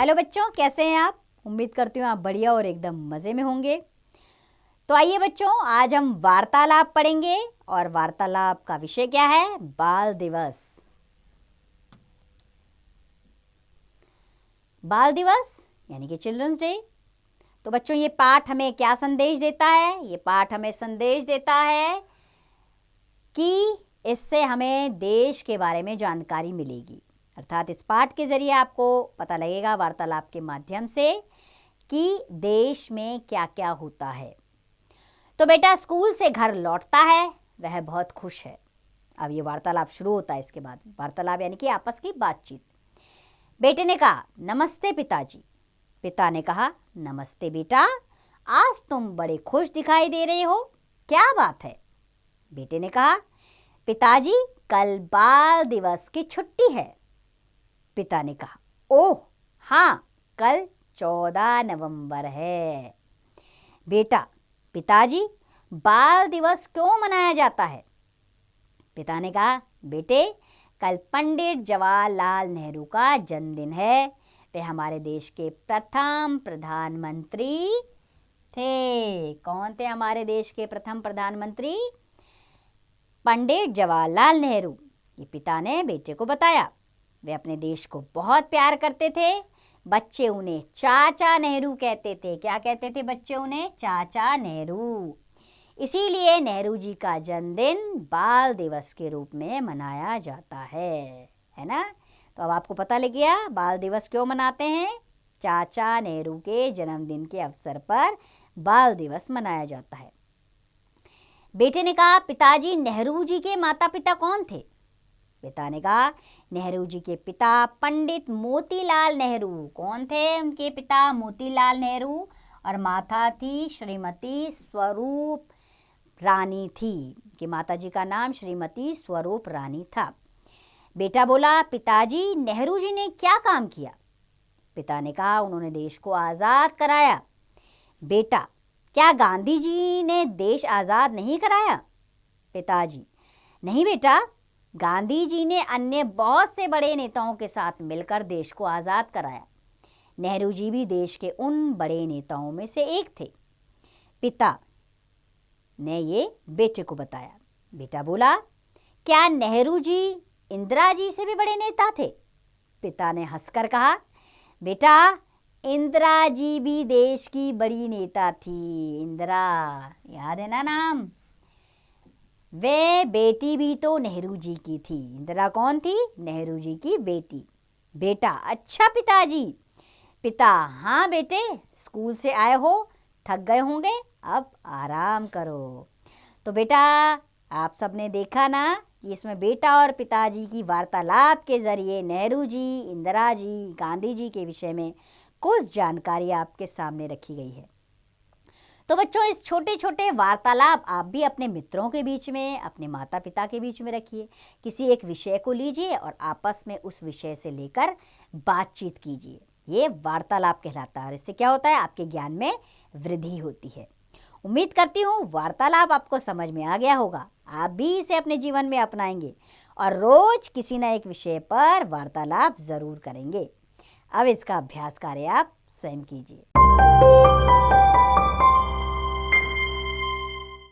Hello बच्चों, कैसे हैं आप? उम्मीद करती हूँ आप बढ़िया और एकदम मज़े में होंगे। तो आइए बच्चों, आज हम वार्तालाप पढ़ेंगे और वार्तालाप का विषय क्या है? बाल दिवस। बाल दिवस यानी कि चिल्ड्रंस डे। तो बच्चों, ये पाठ हमें क्या संदेश देता है? ये पाठ हमें संदेश देता है कि इससे हमें देश के बारे में जानकारी मिलेगी। अर्थात इस पाठ के जरिए आपको पता लगेगा वार्तालाप के माध्यम से कि देश में क्या क्या होता है। तो बेटा स्कूल से घर लौटता है, वह बहुत खुश है। अब ये वार्तालाप शुरू होता है। इसके बाद वार्तालाप यानी कि आपस की बातचीत। बेटे ने कहा, नमस्ते पिताजी। पिता ने कहा, नमस्ते बेटा, आज तुम बड़े खुश दिखाई दे रहे हो, क्या बात है? बेटे ने कहा, पिताजी कल बाल दिवस की छुट्टी है। पिता ने कहा, ओह हाँ, कल 14 नवंबर है। बेटा, पिताजी बाल दिवस क्यों मनाया जाता है? पिता ने कहा, बेटे कल पंडित जवाहरलाल नेहरू का जन्मदिन है। वे हमारे देश के प्रथम प्रधानमंत्री थे। कौन थे हमारे देश के प्रथम प्रधानमंत्री? पंडित जवाहरलाल नेहरू। ये पिता ने बेटे को बताया। वे अपने देश को बहुत प्यार करते थे। बच्चे उन्हें चाचा नेहरू कहते थे। क्या कहते थे बच्चे उन्हें? चाचा नेहरू। इसीलिए नेहरू जी का जन्मदिन बाल दिवस के रूप में मनाया जाता है ना? तो अब आपको पता लग गया बाल दिवस क्यों मनाते हैं। चाचा नेहरू के जन्मदिन के अवसर पर बाल दिवस मनाया जाता है। बेटे ने कहा, पिताजी नेहरू जी के माता पिता कौन थे? पिता ने कहा, नेहरू जी के पिता पंडित मोतीलाल नेहरू। कौन थे उनके पिता? मोतीलाल नेहरू। और माता थी श्रीमती स्वरूप रानी थी। कि माता जी का नाम श्रीमती स्वरूप रानी था। बेटा बोला, पिताजी नेहरू जी ने क्या काम किया? पिता ने कहा, उन्होंने देश को आज़ाद कराया। बेटा, क्या गांधी जी ने देश आज़ाद नहीं कराया? पिताजी, नहीं बेटा, गांधी जी ने अन्य बहुत से बड़े नेताओं के साथ मिलकर देश को आज़ाद कराया। नेहरू जी भी देश के उन बड़े नेताओं में से एक थे। पिता ने ये बेटे को बताया। बेटा बोला, क्या नेहरू जी इंदिरा जी से भी बड़े नेता थे? पिता ने हंसकर कहा, बेटा इंदिरा जी भी देश की बड़ी नेता थी। इंदिरा, याद है ना नाम? वे बेटी भी तो नेहरू जी की थी। इंदिरा कौन थी? नेहरू जी की बेटी। बेटा, अच्छा पिताजी। पिता, हाँ बेटे, स्कूल से आए हो, थक गए होंगे, अब आराम करो। तो बेटा आप सबने देखा ना कि इसमें बेटा और पिताजी की वार्तालाप के जरिए नेहरू जी, इंदिरा जी, गांधी जी के विषय में कुछ जानकारी आपके सामने रखी गई है। तो बच्चों, इस छोटे छोटे वार्तालाप आप भी अपने मित्रों के बीच में, अपने माता पिता के बीच में रखिए। किसी एक विषय को लीजिए और आपस में उस विषय से लेकर बातचीत कीजिए। ये वार्तालाप कहलाता है और इससे क्या होता है? आपके ज्ञान में वृद्धि होती है। उम्मीद करती हूँ वार्तालाप आपको समझ में आ गया होगा। आप भी इसे अपने जीवन में अपनाएंगे और रोज किसी न एक विषय पर वार्तालाप जरूर करेंगे। अब इसका अभ्यास कार्य आप स्वयं कीजिए।